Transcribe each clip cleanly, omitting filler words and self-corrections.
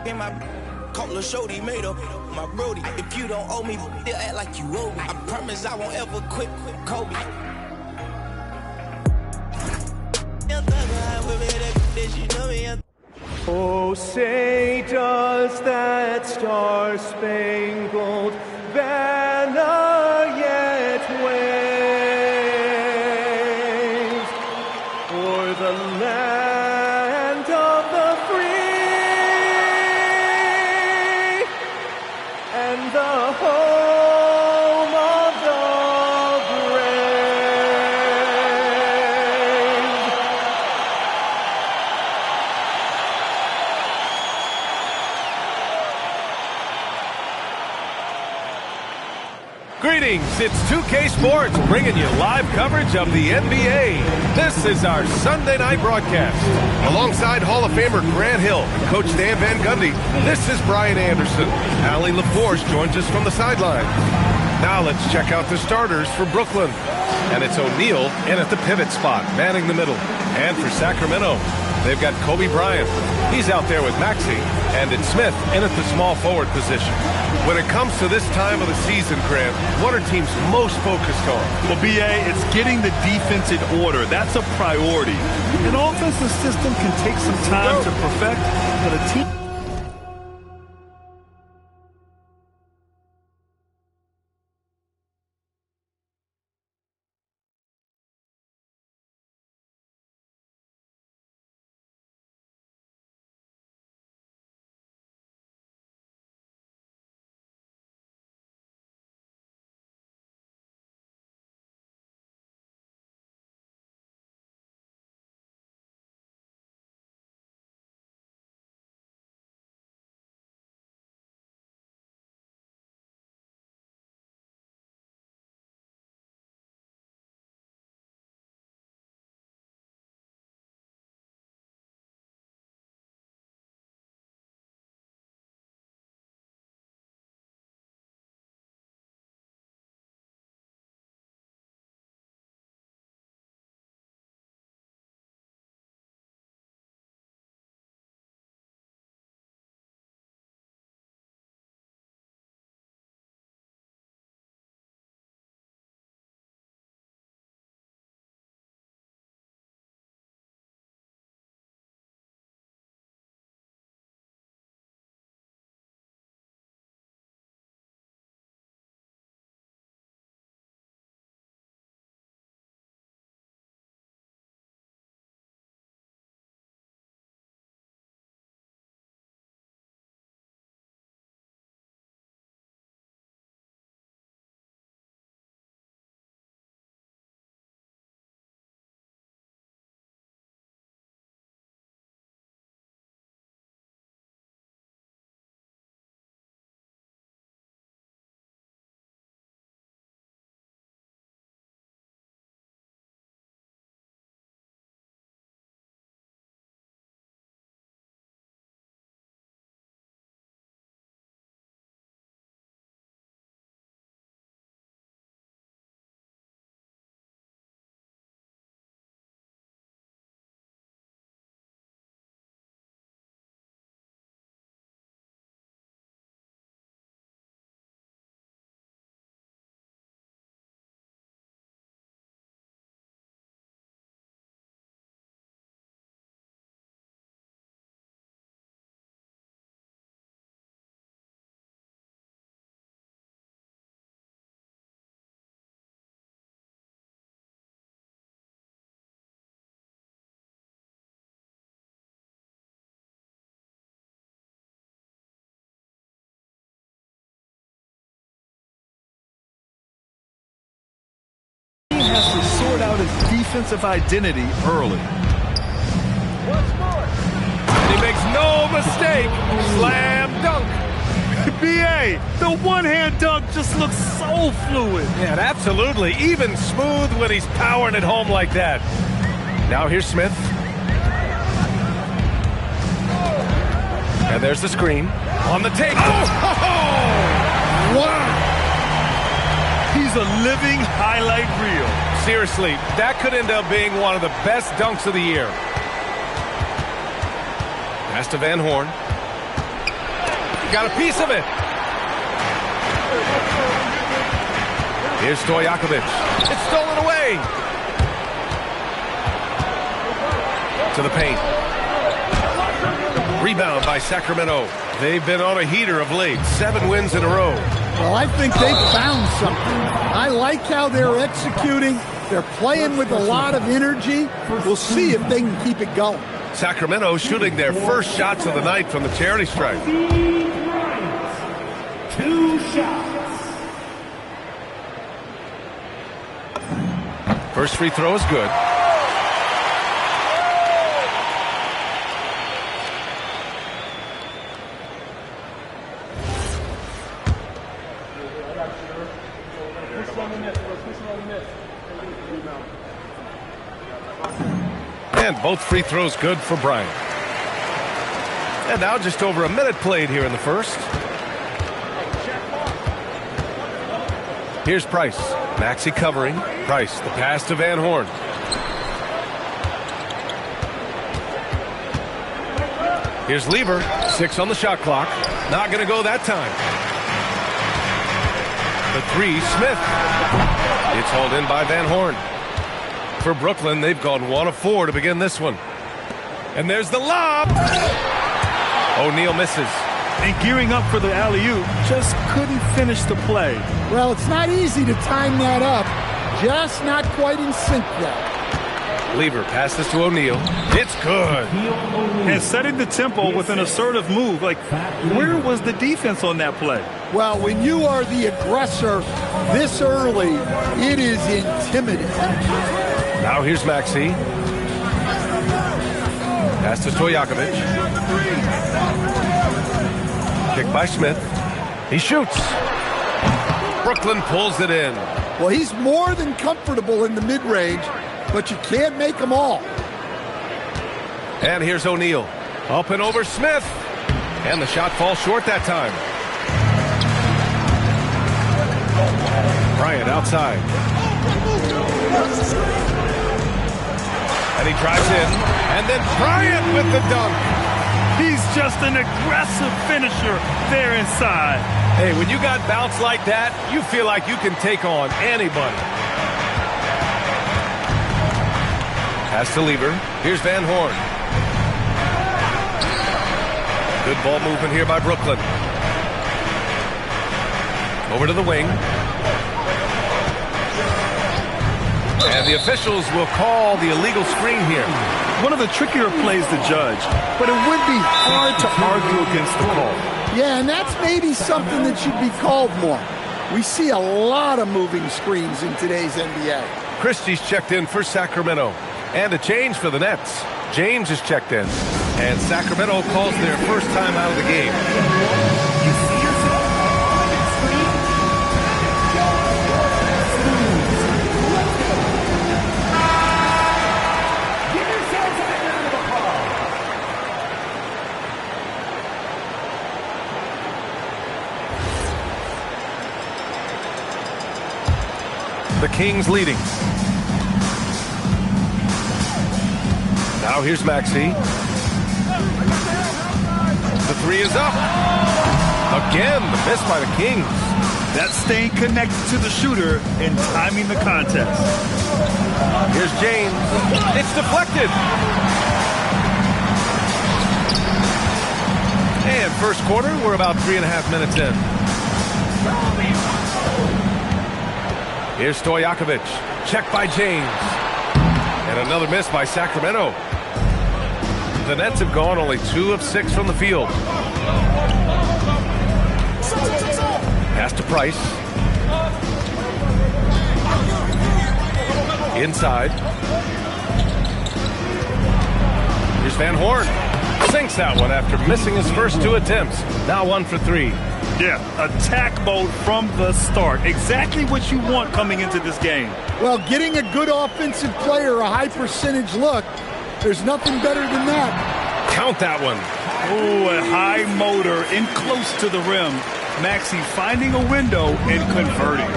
in my call a shorty made up my brody. If you don't owe me, they'll act like you owe me. I promise I won't ever quit Kobe. Oh, say does that star-spangled banner yet wave o'er the land of the free and the home of the Greetings, it's 2K Sports bringing you live coverage of the NBA. This is our Sunday night broadcast. Alongside Hall of Famer Grant Hill and Coach Dan Van Gundy, this is Brian Anderson. Allie LaForce joins us from the sideline. Now let's check out the starters for Brooklyn. And it's O'Neal in at the pivot spot, manning the middle. And for Sacramento, they've got Kobe Bryant. He's out there with Maxey. And it's Smith in at the small forward position. When it comes to this time of the season, Grant, what are teams most focused on? Well, B.A., it's getting the defense in order. That's a priority. An offensive system can take some time to perfect, but a team... has to sort out his defensive identity early. And he makes no mistake. Slam dunk. B.A., the one-hand dunk just looks so fluid. Yeah, absolutely. Even smooth when he's powering it home like that. Now here's Smith. And there's the screen. On the take. Wow! He's a living highlight reel. Seriously, that could end up being one of the best dunks of the year. Pass to Van Horn. got a piece of it. Here's Stojakovic. It's stolen away. To the paint. Rebound by Sacramento. They've been on a heater of late. 7 wins in a row. Well, I think they found something. I like how they're executing. They're playing with a lot of energy. We'll see if they can keep it going. Sacramento shooting their first shots of the night from the charity stripe. 2 shots. First free throw is good. And both free throws good for Bryant. And now just over a minute played here in the first. Here's Price. Maxey covering. Price, the pass to Van Horn. Here's Lever. 6 on the shot clock. Not going to go that time. The 3, Smith. It's hauled in by Van Horn. For Brooklyn, they've gone 1 of 4 to begin this one. And there's the lob. O'Neal misses. And gearing up for the alley-oop, just couldn't finish the play. Well, it's not easy to time that up. Just not quite in sync yet. Lever passes to O'Neal. It's good. And setting the tempo with an assertive move. Like, where was the defense on that play? Well, when you are the aggressor this early, it is intimidating. Now here's Maxey. Pass to Stojakovic. Kick by Smith. He shoots. Brooklyn pulls it in. Well, he's more than comfortable in the mid-range, but you can't make them all. And here's O'Neal. Up and over Smith. And the shot falls short that time. Bryant outside. And he drives in. And then Bryant with the dunk. He's just an aggressive finisher there inside. Hey, when you got bounce like that, you feel like you can take on anybody. Pass to Lever. Here's Van Horn. Good ball movement here by Brooklyn. Over to the wing. And the officials will call the illegal screen here. One of the trickier plays to judge, but it would be hard to argue against the call. Yeah, and that's maybe something that should be called more. We see a lot of moving screens in today's NBA. Christie's checked in for Sacramento. And a change for the Nets. James is checked in. And Sacramento calls their first time out of the game. The Kings leading. Now here's Maxey. The 3 is up. Again, the miss by the Kings. That's staying connected to the shooter and timing the contest. Here's James. It's deflected. And first quarter, we're about 3.5 minutes in. Here's Stojakovic. Checked by James. And another miss by Sacramento. The Nets have gone only 2 of 6 from the field. Pass to Price. Inside. Here's Van Horn. Sinks that one after missing his first 2 attempts. Now 1 for 3. Yeah, attack mode from the start. Exactly what you want coming into this game. Well, getting a good offensive player a high percentage look, there's nothing better than that. Count that one. Oh, a high motor in close to the rim. Maxey finding a window and converting.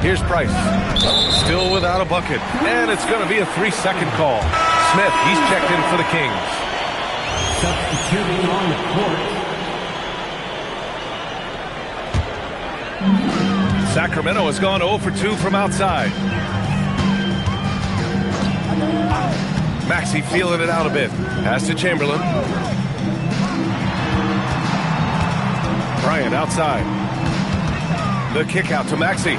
Here's Price. Still without a bucket. And it's going to be a 3-second call. Smith, he's checked in for the Kings. Substituting on the court. Sacramento has gone 0 for 2 from outside. Maxey feeling it out a bit. Pass to Chamberlain. Bryant outside. The kick out to Maxey.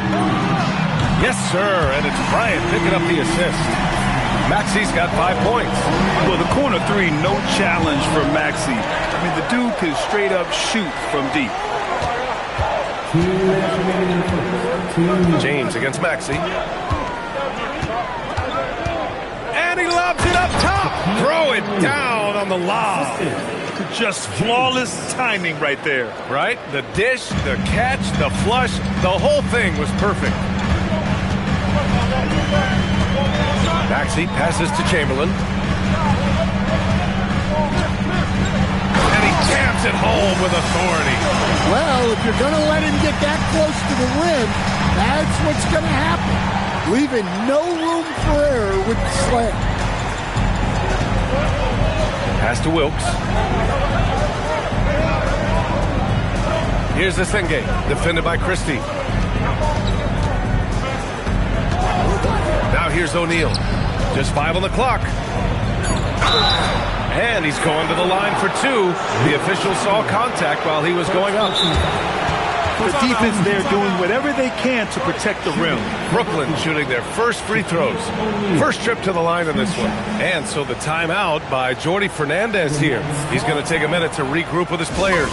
Yes, sir, and it's Bryant picking up the assist. Maxey's got 5 points. Well, the corner three, no challenge for Maxey. I mean, the dude can straight up shoot from deep. James against Maxey. And he lobs it up top. Throw it down on the lob. Just flawless timing right there. Right? The dish, the catch, the flush, the whole thing was perfect. Maxey passes to Chamberlain. And he jams it home with authority. Well, if you're going to let him get that close to the rim, that's what's going to happen. Leaving no room for error with the slam. Pass to Wilkes. Here's the Senge, defended by Christie. Now here's O'Neal. Just 5 on the clock. And he's going to the line for 2. The official saw contact while he was going up. The defense there doing whatever they can to protect the rim. Brooklyn shooting their first free throws. First trip to the line in this one. And so the timeout by Jordi Fernandez here. He's going to take a minute to regroup with his players.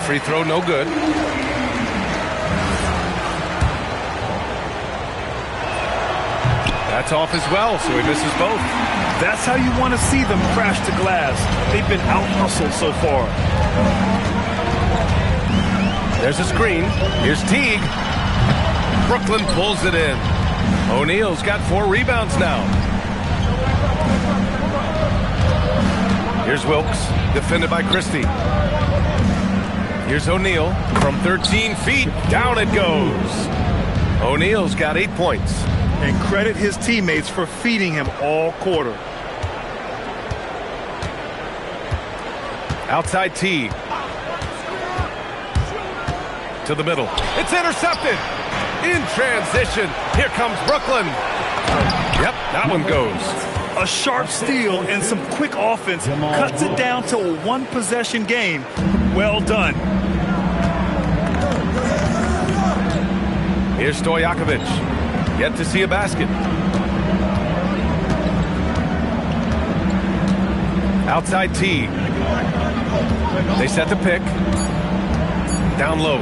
Free throw, no good. That's off as well, so he misses both. That's how you want to see them crash the glass. They've been out-hustled so far. There's a screen. Here's Teague. Brooklyn pulls it in. O'Neal's got 4 rebounds now. Here's Wilkes, defended by Christie. Here's O'Neal from 13 feet. Down it goes. O'Neal's got 8 points. And credit his teammates for feeding him all quarter. Outside Teague. To the middle. It's intercepted. In transition. Here comes Brooklyn. Yep, that one goes. A sharp steal and some quick offense cuts it down to a 1-possession game. Well done. Here's Stojakovic. Yet to see a basket. Outside Teague. They set the pick. Down low.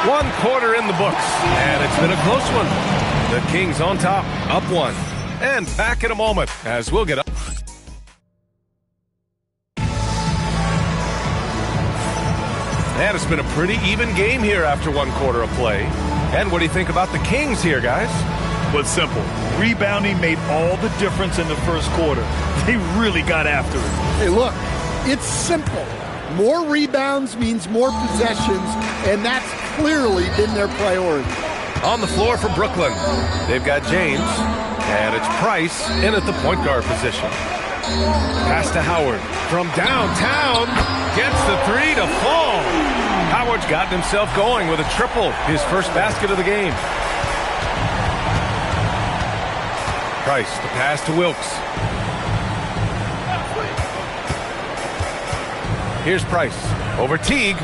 1 quarter in the books. And it's been a close one. The Kings on top, up 1. And back in a moment as we'll get up. And it's been a pretty even game here after 1 quarter of play. And what do you think about the Kings here, guys? But simple. Rebounding made all the difference in the first quarter. They really got after it. Hey, look, it's simple. More rebounds means more possessions, and that's clearly been their priority. On the floor for Brooklyn, they've got James, and it's Price in at the point guard position. Pass to Howard from downtown, gets the 3 to fall. Howard's gotten himself going with a triple, his first basket of the game. Price, the pass to Wilkes. Here's Price over Teague.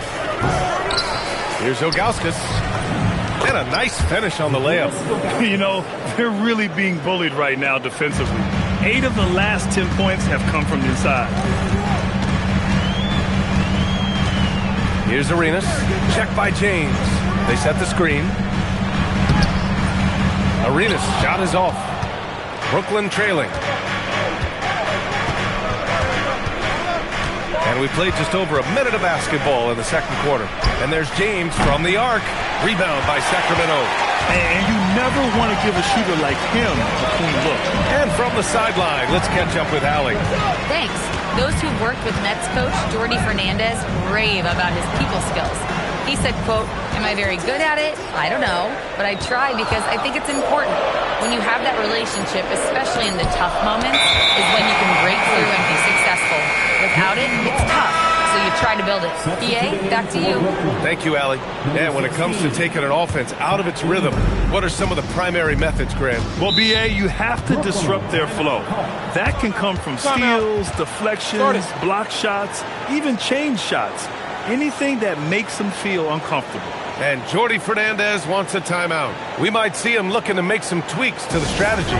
Here's Ilgauskas. And And a nice finish on the layup. You know, they're really being bullied right now defensively. 8 of the last 10 points have come from the inside. Here's Arenas. Check by James. They set the screen. Arenas' shot is off. Brooklyn trailing. And we played just over a minute of basketball in the second quarter. And there's James from the arc. Rebound by Sacramento. And you never want to give a shooter like him a clean look. And from the sideline, let's catch up with Allie. Thanks. Those who've worked with Nets coach Jordi Fernandez rave about his people skills. He said, quote, "Am I very good at it? I don't know, but I try because I think it's important. When you have that relationship, especially in the tough moments, is when you can break through and be successful. Without it, it's tough, so you try to build it." EA, back to you. Thank you, Allie. Yeah, when it comes to taking an offense out of its rhythm, what are some of the primary methods, Grant? Well, BA, you have to disrupt their flow. That can come from steals, deflections, block shots, even change shots. Anything that makes them feel uncomfortable. And Jordi Fernandez wants a timeout. We might see him looking to make some tweaks to the strategy.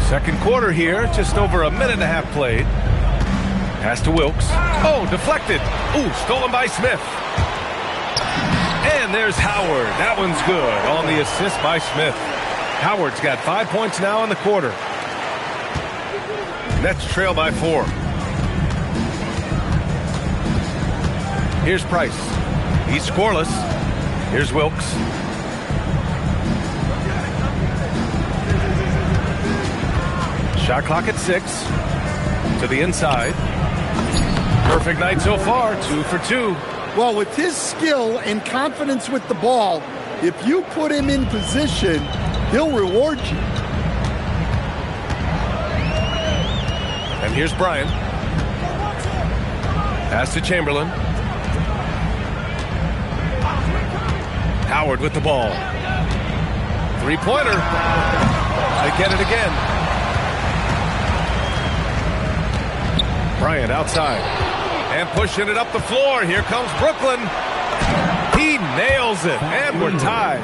Second quarter here, just over a minute and a half played. Pass to Wilkes. Oh, deflected. Ooh, stolen by Smith. And there's Howard. That one's good on the assist by Smith. Howard's got 5 points now in the quarter. Nets trail by 4. Here's Price. He's scoreless. Here's Wilkes. Shot clock at 6. To the inside. Perfect night so far. 2 for 2. Well, with his skill and confidence with the ball, if you put him in position, he'll reward you. And here's Bryant. Pass to Chamberlain. Howard with the ball. Three-pointer. They get it again. Bryant outside. And pushing it up the floor. Here comes Brooklyn. He nails it. And we're tied.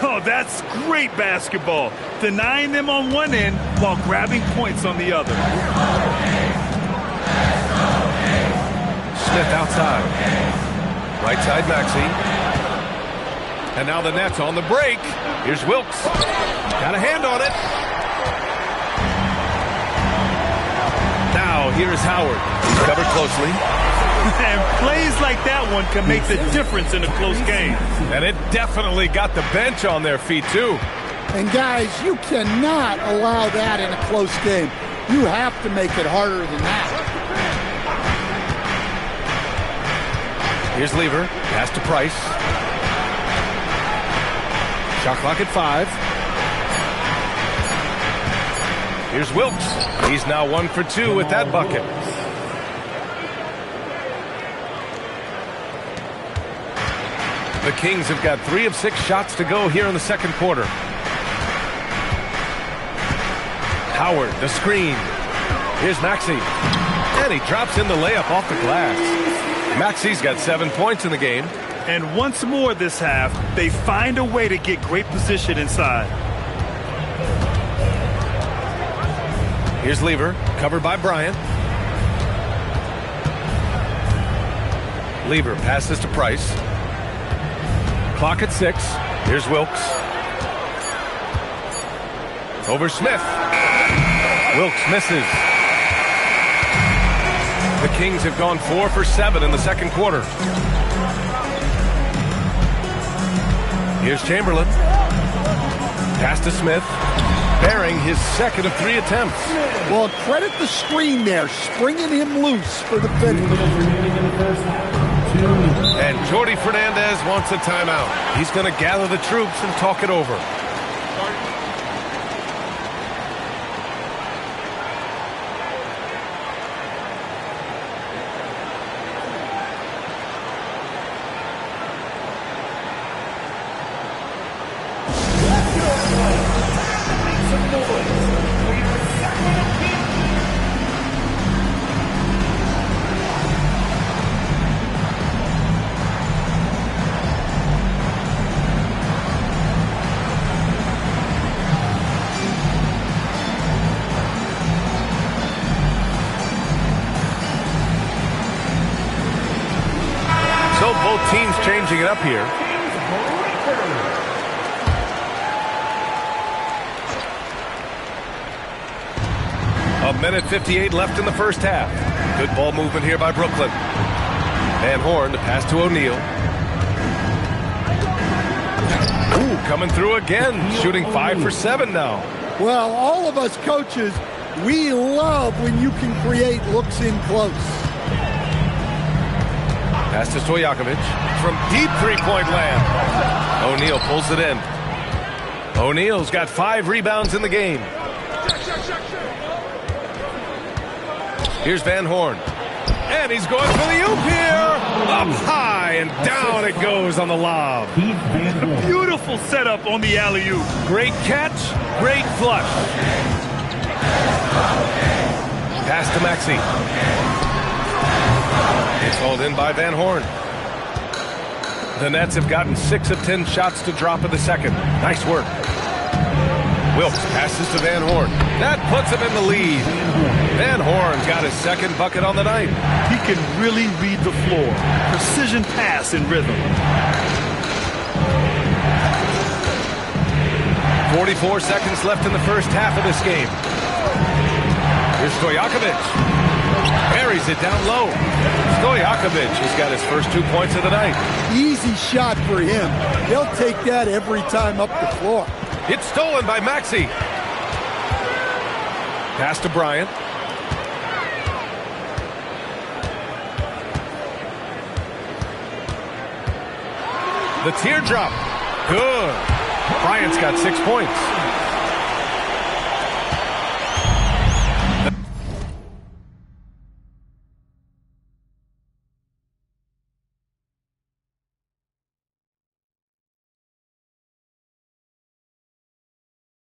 Oh, that's great basketball. Denying them on one end while grabbing points on the other. Smith outside. Right side Maxey. And now the Nets on the break. Here's Wilkes. Got a hand on it. Now here's Howard. He's covered closely. And plays like that one can make the difference in a close game. And it definitely got the bench on their feet too. And guys, you cannot allow that in a close game. You have to make it harder than that. Here's Lever. Pass to Price. Shot clock at 5. Here's Wilkes. He's now 1 for 2 with that bucket. The Kings have got 3 of 6 shots to go here in the second quarter. Howard, the screen. Here's Maxey. And he drops in the layup off the glass. Maxey's got 7 points in the game. And once more this half, they find a way to get great position inside. Here's Lever, covered by Bryant. Lever passes to Price. Clock at 6. Here's Wilkes. Over Smith. Wilkes misses. The Kings have gone 4 for 7 in the second quarter. Here's Chamberlain. Pass to Smith. Bearing his second of 3 attempts. Well, credit the screen there, springing him loose for the finish. And Jordi Fernandez wants a timeout. He's going to gather the troops and talk it over. both teams changing it up here. A minute 58 left in the first half. Good ball movement here by Brooklyn. Van Horn to pass to O'Neal. Ooh, coming through again, shooting 5 for 7 now. Well, all of us coaches, we love when you can create looks in close. Pass to Stojakovic from deep three-point land. O'Neal pulls it in. O'Neal's got 5 rebounds in the game. Here's Van Horn. And he's going for the oop here. Up high and down it goes on the lob. Beautiful setup on the alley-oop. Great catch, great flush. Pass to Maxey. It's hauled in by Van Horn. The Nets have gotten 6 of 10 shots to drop in the second. Nice work. Wilkes passes to Van Horn. That puts him in the lead. Van Horn's got his second bucket on the night. He can really read the floor. Precision pass in rhythm. 44 seconds left in the first half of this game. Here's Stojakovic. Buries it down low. Stojakovic has got his first 2 points of the night. Easy shot for him. He'll take that every time up the floor. It's stolen by Maxey. Pass to Bryant. The teardrop. Good. Bryant's got 6 points.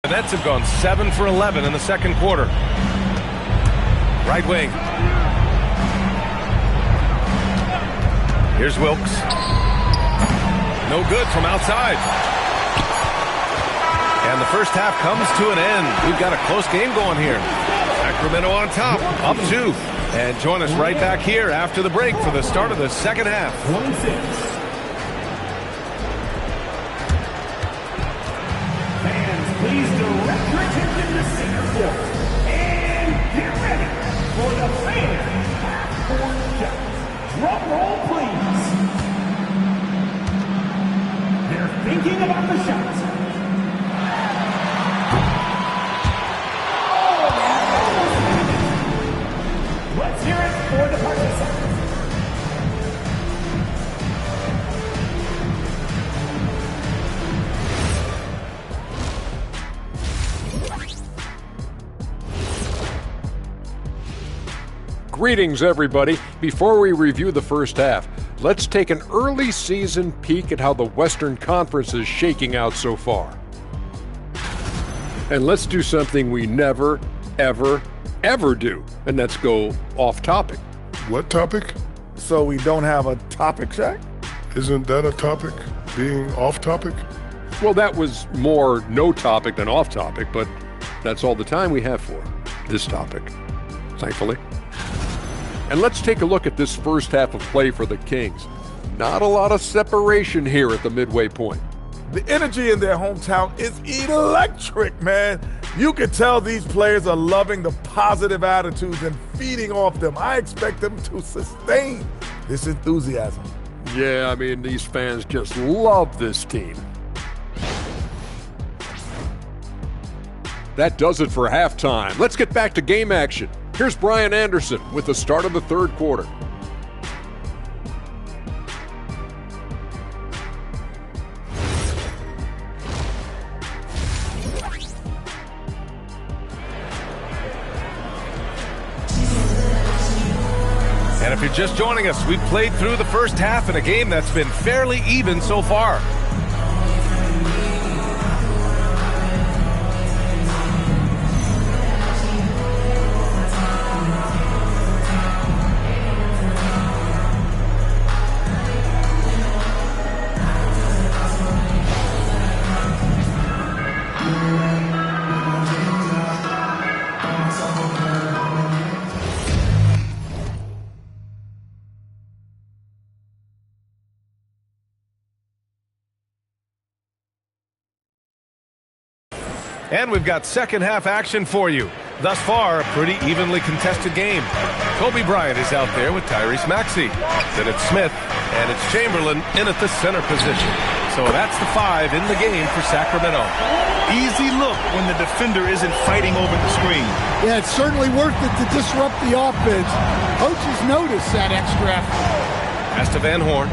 The Nets have gone 7 for 11 in the second quarter. Right wing. Here's Wilkes. No good from outside. And the first half comes to an end. We've got a close game going here. Sacramento on top, up 2. And join us right back here after the break for the start of the second half. 26. Please direct your attention to center court and get ready for the fan half-court shots. Drum roll, please. They're thinking about the shots. Let's hear it for the participants. Greetings, everybody. Before we review the first half, let's take an early season peek at how the Western Conference is shaking out so far. And let's do something we never, ever, ever do, and that's go off topic. What topic? So we don't have a topic, Shaq? Isn't that a topic? Being off topic? Well, that was more no topic than off topic, but that's all the time we have for this topic, thankfully. And let's take a look at this first half of play for the Kings. Not a lot of separation here at the midway point. The energy in their hometown is electric, man. You can tell these players are loving the positive attitudes and feeding off them. I expect them to sustain this enthusiasm. Yeah, I mean, these fans just love this team. That does it for halftime. Let's get back to game action. Here's Brian Anderson with the start of the third quarter. And if you're just joining us, we've played through the first half in a game that's been fairly even so far. And we've got second half action for you. Thus far, a pretty evenly contested game. Kobe Bryant is out there with Tyrese Maxey. Then it's Smith, and it's Chamberlain in at the center position. So that's the 5 in the game for Sacramento. Easy look when the defender isn't fighting over the screen. Yeah, it's certainly worth it to disrupt the offense. Coaches notice that extra effort. Pass to Van Horn.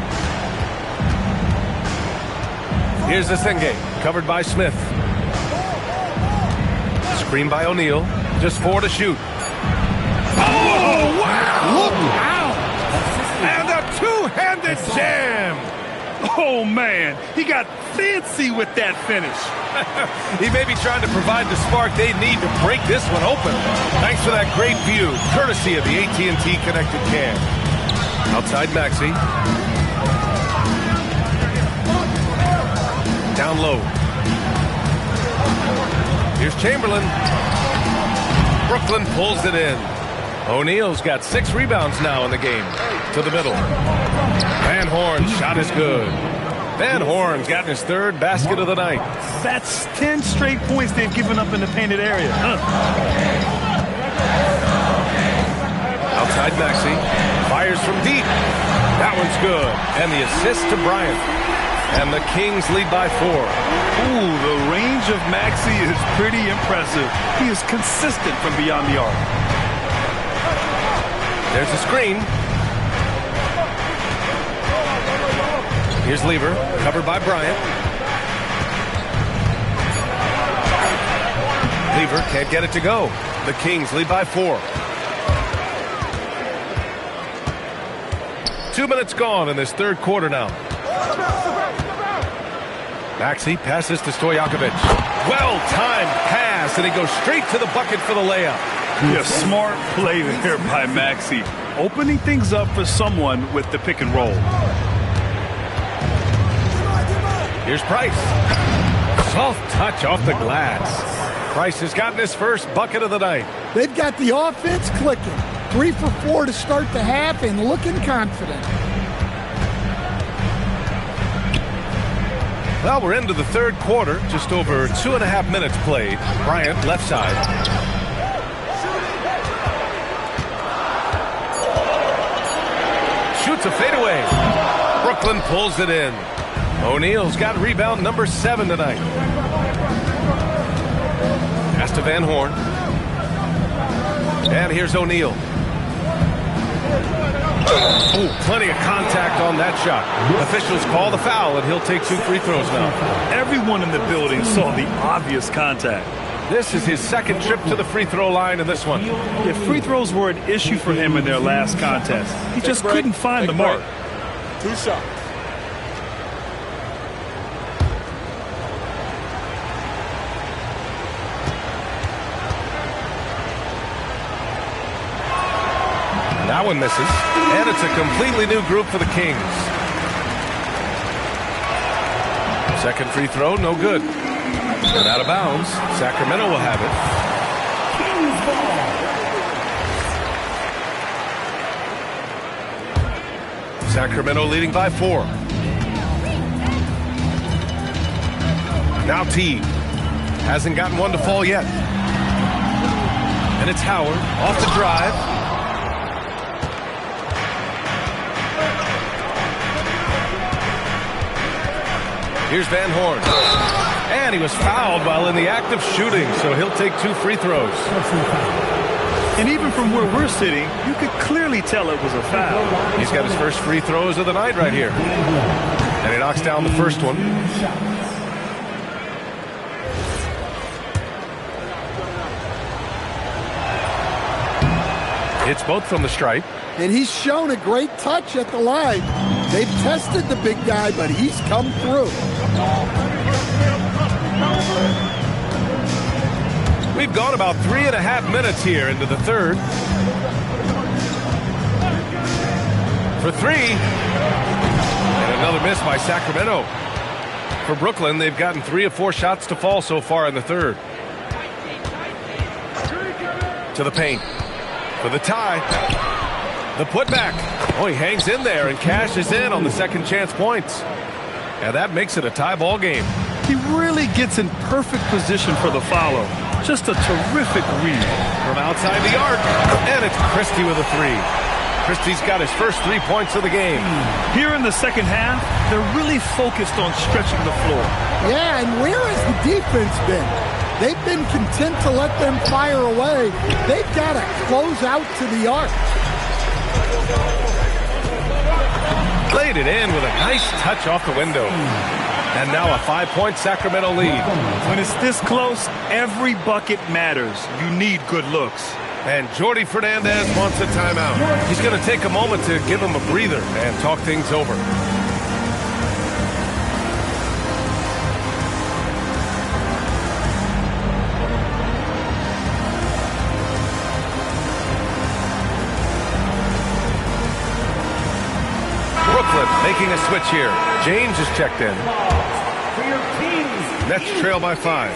Here's Zenghe, covered by Smith. Screen by O'Neal. Just 4 to shoot. Oh, wow! Look out! And a two-handed jam! Oh, man. He got fancy with that finish. He may be trying to provide the spark they need to break this one open. Thanks for that great view, courtesy of the AT&T Connected Cam. Outside Maxey. Down low. Here's Chamberlain. Brooklyn pulls it in. O'Neal's got 6 rebounds now in the game. To the middle. Van Horn's shot is good. Van Horn's gotten his 3rd basket of the night. That's 10 straight points they've given up in the painted area. Outside Maxey. Fires from deep. That one's good. And the assist to Bryant. And the Kings lead by 4. Ooh, the range of Maxey is pretty impressive. He is consistent from beyond the arc. There's a screen. Here's Lever, covered by Bryant. Lever can't get it to go. The Kings lead by 4. 2 minutes gone in this 3rd quarter now. Maxey passes to Stojakovic. Well-timed pass, and he goes straight to the bucket for the layup. Yeah, smart play there by Maxey. Opening things up for someone with the pick and roll. Here's Price. Soft touch off the glass. Price has gotten his first bucket of the night. They've got the offense clicking. 3 for 4 to start the half and looking confident. Well, we're into the 3rd quarter. Just over 2.5 minutes played. Bryant, left side. Shoots a fadeaway. Brooklyn pulls it in. O'Neal's got rebound number 7 tonight. Pass to Van Horn. And here's O'Neal. Oh, plenty of contact on that shot. Officials call the foul, and he'll take 2 free throws now. Everyone in the building saw the obvious contact. This is his 2nd trip to the free throw line in this one. If free throws were an issue for him in their last contest, he just couldn't find the mark. 2 shots. That one misses, and it's a completely new group for the Kings. 2nd free throw, no good. And out of bounds, Sacramento will have it. Sacramento leading by 4. Now T. Hasn't gotten one to fall yet. And it's Howard off the drive. Here's Van Horn. And he was fouled while in the act of shooting, so he'll take 2 free throws. And even from where we're sitting, you could clearly tell it was a foul. He's got his first free throws of the night right here. And he knocks down the first one. It's both from the stripe. And he's shown a great touch at the line. They've tested the big guy, but he's come through. We've gone about 3.5 minutes here into the 3rd. For 3. And another miss by Sacramento. For Brooklyn, they've gotten 3 of 4 shots to fall so far in the 3rd. To the paint. For the tie. The putback. Oh, he hangs in there and cashes in on the second chance points. And that makes it a tie ball game. He really gets in perfect position for the follow. Just a terrific read. From outside the arc, and it's Christie with a three. Christie's got his first 3 points of the game. Here in the second half, they're really focused on stretching the floor. Yeah, and where has the defense been? They've been content to let them fire away. They've got to close out to the arc. Played it in with a nice touch off the window. And now a 5-point Sacramento lead. When it's this close, every bucket matters. You need good looks. And Jordi Fernandez wants a timeout. He's going to take a moment to give him a breather and talk things over. Brooklyn making a switch here. James is checked in. Nets trail by 5.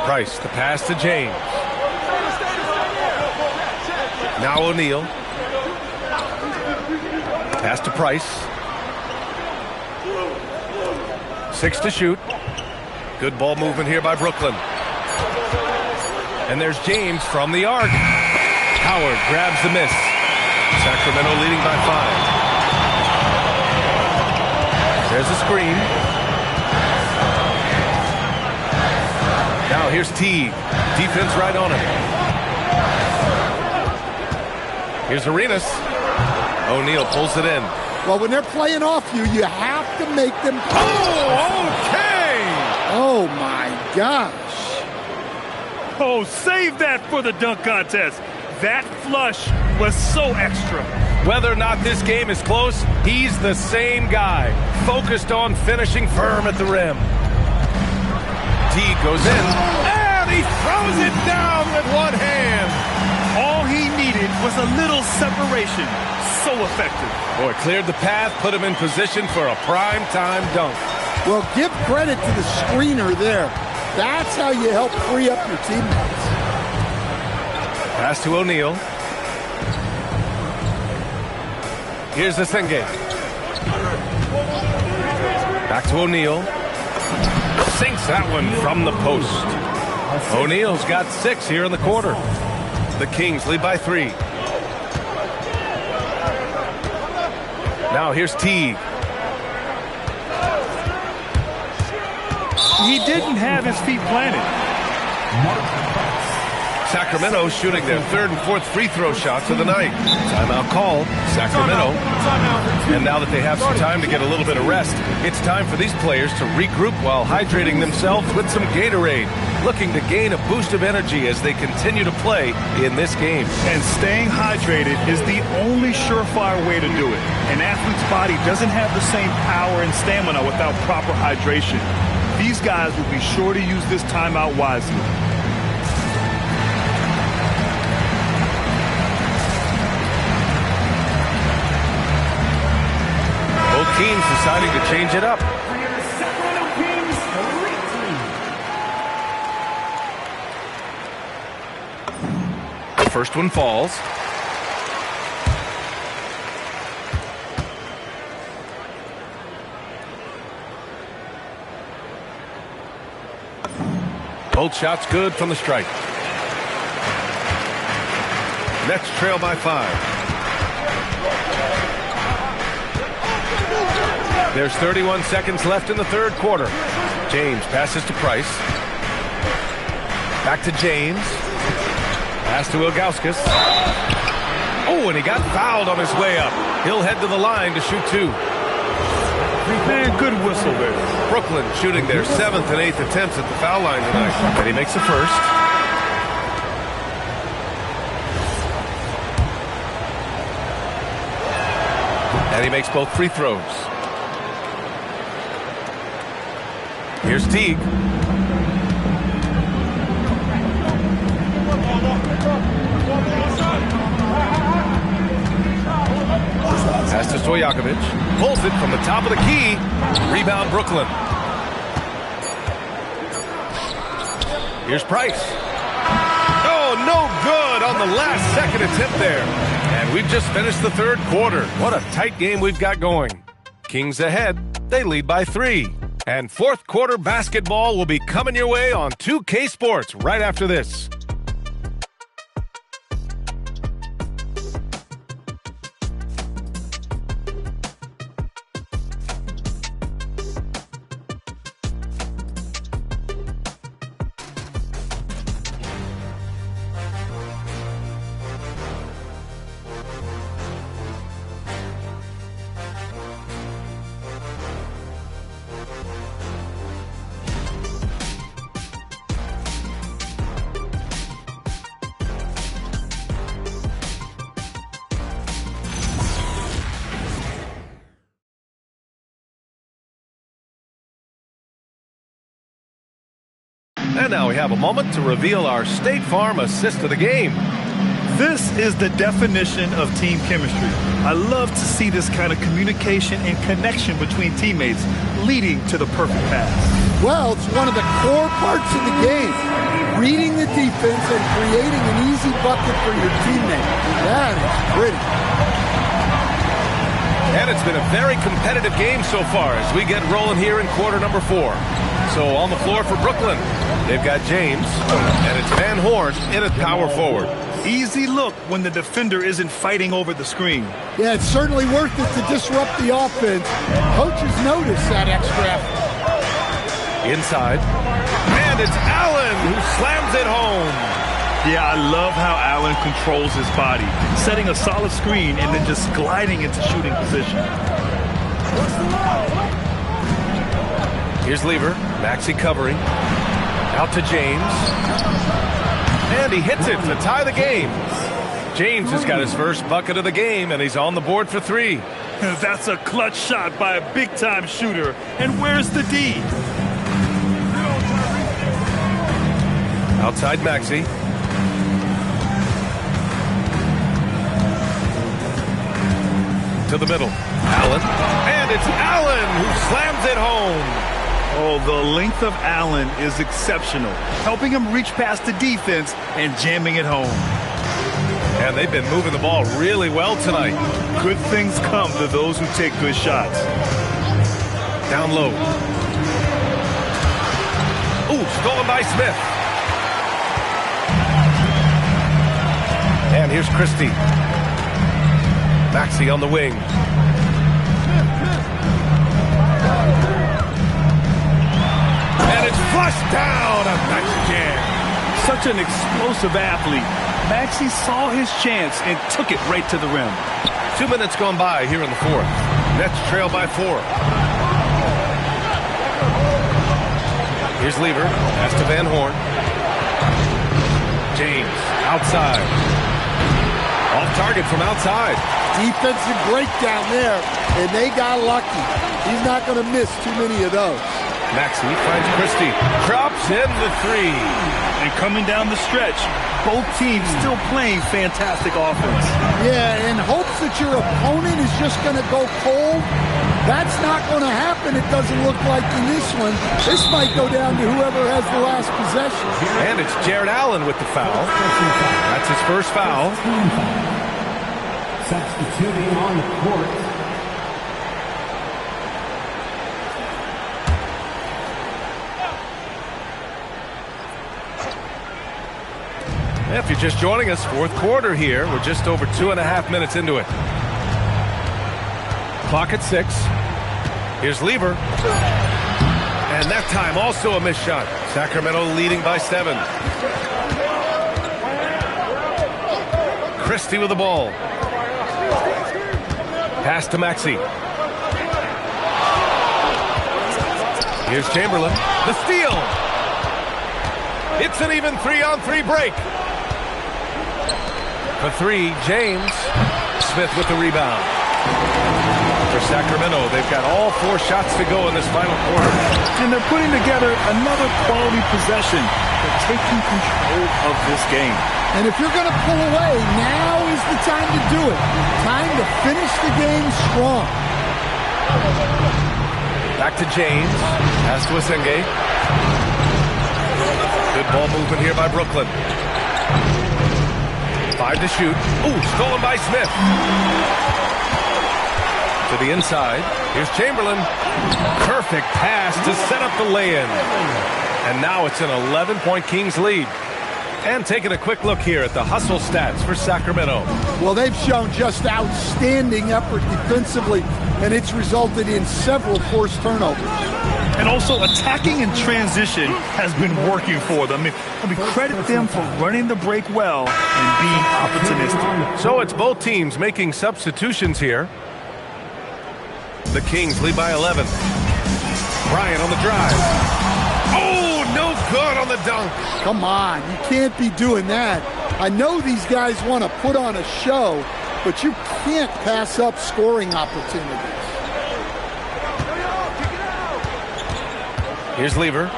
Price, the pass to James. Now O'Neal. Pass to Price. 6 to shoot. Good ball movement here by Brooklyn. And there's James from the arc. Howard grabs the miss. Sacramento leading by 5. There's a screen. Now here's Teague. Defense right on him. Here's Arenas. O'Neal pulls it in. Well, when they're playing off you, you have to make them. Oh, okay! Oh, my gosh. Oh, save that for the dunk contest. That flush was so extra. Whether or not this game is close, he's the same guy. Focused on finishing firm at the rim. Teague goes in, and he throws it down with one hand. All he needed was a little separation. So effective. Boy, cleared the path, put him in position for a prime-time dunk. Well, give credit to the screener there. That's how you help free up your teammates. Pass to O'Neal. Here's the Senge. Back to O'Neal. Sinks that one from the post. O'Neal's got 6 here in the quarter. The Kings lead by 3. Now here's Teague. He didn't have his feet planted. Sacramento shooting their 3rd and 4th free throw shots of the night. Timeout called. Sacramento. And now that they have some time to get a little bit of rest, it's time for these players to regroup while hydrating themselves with some Gatorade, looking to gain a boost of energy as they continue to play in this game. And staying hydrated is the only surefire way to do it. An athlete's body doesn't have the same power and stamina without proper hydration. These guys will be sure to use this timeout wisely. Both teams deciding to change it up. The first one falls. Both shots good from the strike. Nets trail by 5. There's 31 seconds left in the 3rd quarter. James passes to Price. Back to James. Pass to Ilgauskas. Oh, and he got fouled on his way up. He'll head to the line to shoot 2. Man, good whistle there. Brooklyn shooting their 7th and 8th attempts at the foul line tonight. And he makes the first. And he makes both free throws. Here's Teague. Pass to Stojakovic. Pulls it from the top of the key. Rebound Brooklyn. Here's Price. Oh, no good on the last second attempt there. And we've just finished the 3rd quarter. What a tight game we've got going. Kings ahead. They lead by 3. And fourth quarter basketball will be coming your way on 2K Sports right after this. And now we have a moment to reveal our State Farm assist of the game. This is the definition of team chemistry. I love to see this kind of communication and connection between teammates leading to the perfect pass. Well, it's one of the core parts of the game. Reading the defense and creating an easy bucket for your teammate. That is pretty. And it's been a very competitive game so far as we get rolling here in quarter number 4. So on the floor for Brooklyn, they've got James, and it's Van Horn in at power forward. Easy look when the defender isn't fighting over the screen. Yeah, it's certainly worth it to disrupt the offense. Coaches notice that extra effort. Inside, and it's Allen who slams it home. Yeah, I love how Allen controls his body, setting a solid screen and then just gliding into shooting position. Here's Lever, Maxey covering, out to James, and he hits it to tie the game. James has got his first bucket of the game, and he's on the board for 3. That's a clutch shot by a big-time shooter. And where's the D? Outside Maxey. To the middle. Allen. And it's Allen who slams it home. Oh, the length of Allen is exceptional, helping him reach past the defense and jamming it home. And they've been moving the ball really well tonight. Good things come to those who take good shots. Down low. Ooh, stolen by Smith. And here's Christie. Maxey on the wing. And it's flushed down. A nice jam. Such an explosive athlete. Maxey saw his chance and took it right to the rim. 2 minutes gone by here in the fourth. Nets trail by 4. Here's Lever. Pass to Van Horn. James outside. Off target from outside. Defensive breakdown there, and they got lucky. He's not going to miss too many of those. Maxey finds Christie. Drops in the 3. And coming down the stretch, both teams still playing fantastic offense. Yeah, in hopes that your opponent is just going to go cold. That's not going to happen, it doesn't look like in this one. This might go down to whoever has the last possession. And it's Jared Allen with the foul. That's his first foul. Substituting on the court. If you're just joining us, fourth quarter here. We're just over 2.5 minutes into it. Clock at 6. Here's Lever. And that time also a missed shot. Sacramento leading by 7. Christie with the ball. Pass to Maxey. Here's Chamberlain. The steal. It's an even 3-on-3 break. For 3, James. Smith with the rebound. For Sacramento, they've got all 4 shots to go in this final quarter. And they're putting together another quality possession. They're taking control of this game. And if you're going to pull away, now is the time to do it. Time to finish the game strong. Back to James. Pass to Asenge. Good ball movement here by Brooklyn. 5 to shoot. Ooh, stolen by Smith. To the inside. Here's Chamberlain. Perfect pass to set up the lay-in. And now it's an 11-point Kings lead. And taking a quick look here at the hustle stats for Sacramento. Well, they've shown just outstanding effort defensively, and it's resulted in several forced turnovers. And also attacking in transition has been working for them. I mean, credit them for running the break well and being opportunistic. So it's both teams making substitutions here. The Kings lead by 11. Bryant on the drive. Oh, no good on the dunk. Come on, you can't be doing that. I know these guys want to put on a show, but you can't pass up scoring opportunities. Here's Lever.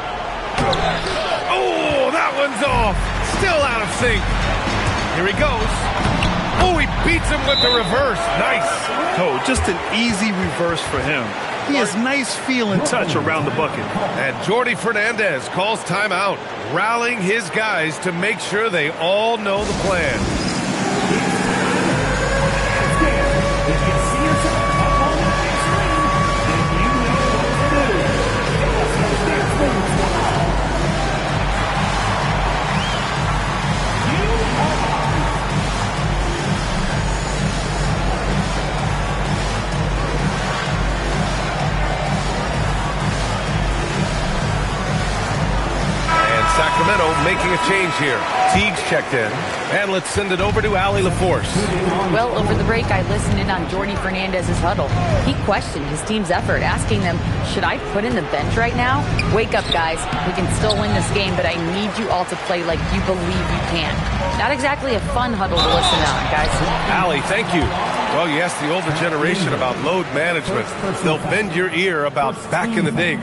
Oh, that one's off. Still out of sync. Here he goes. Oh, he beats him with the reverse. Nice. Oh, just an easy reverse for him. He has nice feel and touch around the bucket. And Jordi Fernandez calls timeout, rallying his guys to make sure they all know the plan. Sacramento making a change here. Teague's checked in. And let's send it over to Allie LaForce. Well, over the break, I listened in on Jordi Fernandez's huddle. He questioned his team's effort, asking them, should I put in the bench right now? Wake up, guys. We can still win this game, but I need you all to play like you believe you can. Not exactly a fun huddle to listen on, guys. Allie, thank you. Well, you asked the older generation about load management. They'll bend your ear about back in the day.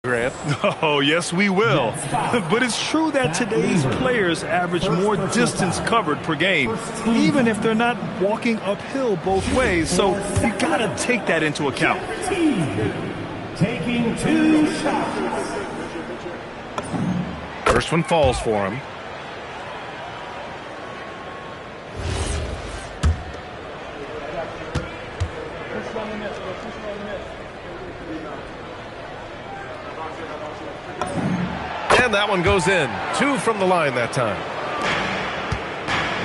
Grant. Oh, yes, we will. But it's true that today's players average more distance covered per game, even if they're not walking uphill both ways. So you got to take that into account. Taking 2 shots. First one falls for him. And that one goes in. 2 from the line that time.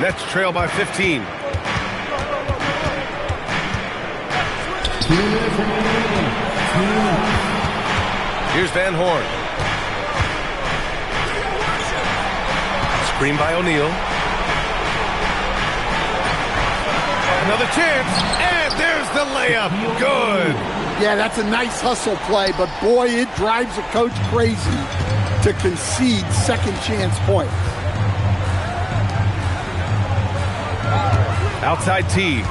Nets trail by 15. Here's Van Horn. Screen by O'Neal. Another chance, and there's the layup. Good. Yeah, that's a nice hustle play, but boy, it drives a coach crazy to concede second chance points. Outside T.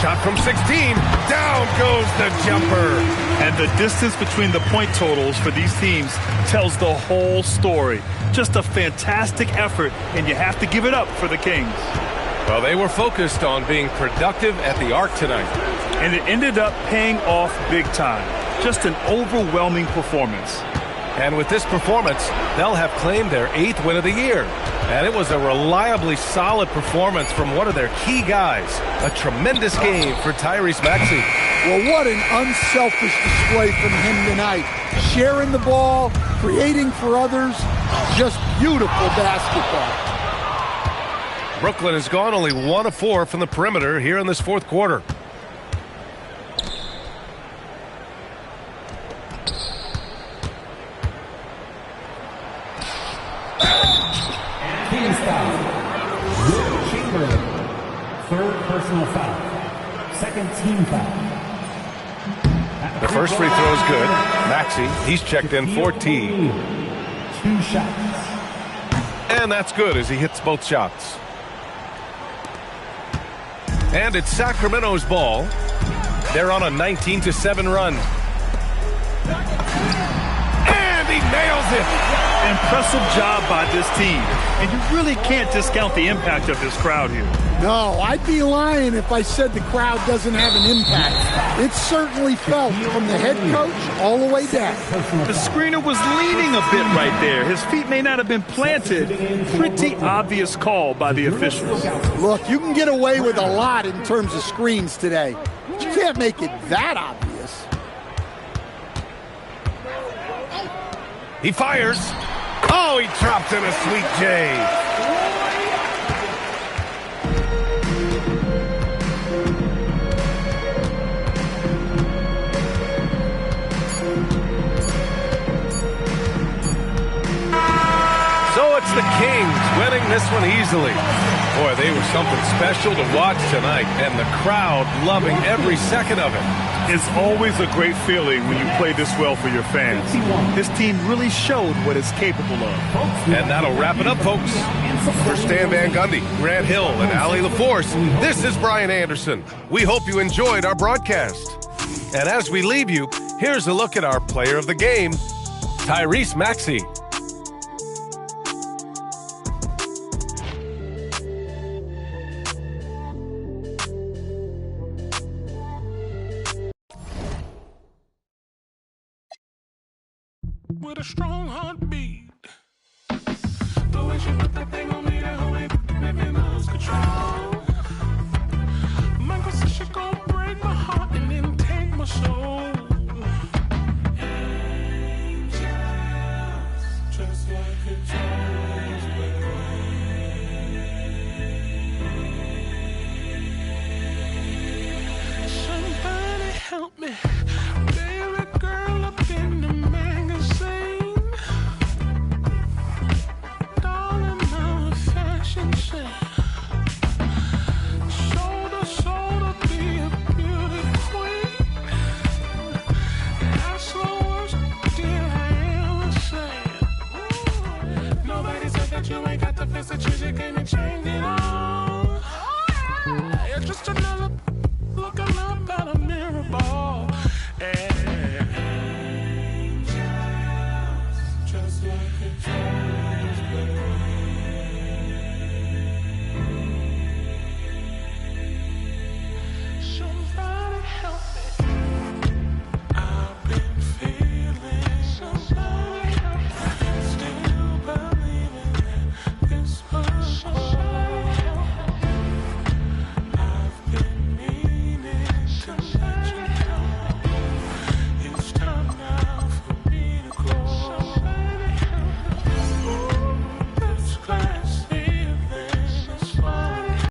Shot from 16. Down goes the jumper. And the distance between the point totals for these teams tells the whole story. Just a fantastic effort, and you have to give it up for the Kings. Well, they were focused on being productive at the arc tonight. And it ended up paying off big time. Just an overwhelming performance. And with this performance, they'll have claimed their 8th win of the year. And it was a reliably solid performance from one of their key guys. A tremendous game for Tyrese Maxey. Well, what an unselfish display from him tonight. Sharing the ball, creating for others, just beautiful basketball. Brooklyn has gone only 1 of 4 from the perimeter here in this fourth quarter. Team foul. Will Chamberlain. 3rd personal foul. 2nd team foul. The first free throw is good. Maxey, he's checked in for T. 2 shots. And that's good as he hits both shots. And it's Sacramento's ball. They're on a 19-7 run. And he nails it. Impressive job by this team. And you really can't discount the impact of this crowd here. No, I'd be lying if I said the crowd doesn't have an impact. It's certainly felt from the head coach all the way down. The screener was leaning a bit right there. His feet may not have been planted. Pretty obvious call by the officials. Look, you can get away with a lot in terms of screens today. But you can't make it that obvious. He fires. Oh, he dropped in a sweet J. So it's the Kings winning this one easily. Boy, they were something special to watch tonight, and the crowd loving every second of it. It's always a great feeling when you play this well for your fans. This team really showed what it's capable of. And that'll wrap it up, folks. For Stan Van Gundy, Grant Hill, and Allie LaForce, this is Brian Anderson. We hope you enjoyed our broadcast. And as we leave you, here's a look at our player of the game, Tyrese Maxey. With a strong heartbeat, the way she put that thing on me, that whole make me lose control. Michael said she gon' break my heart and then take my soul. Angels, just like it's always been. Somebody help me, baby girl up in the magazine. Darling, I'm a fashion set. Sold to be a beauty queen. That's the worst deal I ever said. Nobody said that you ain't got the face that you can't change it all. You're just another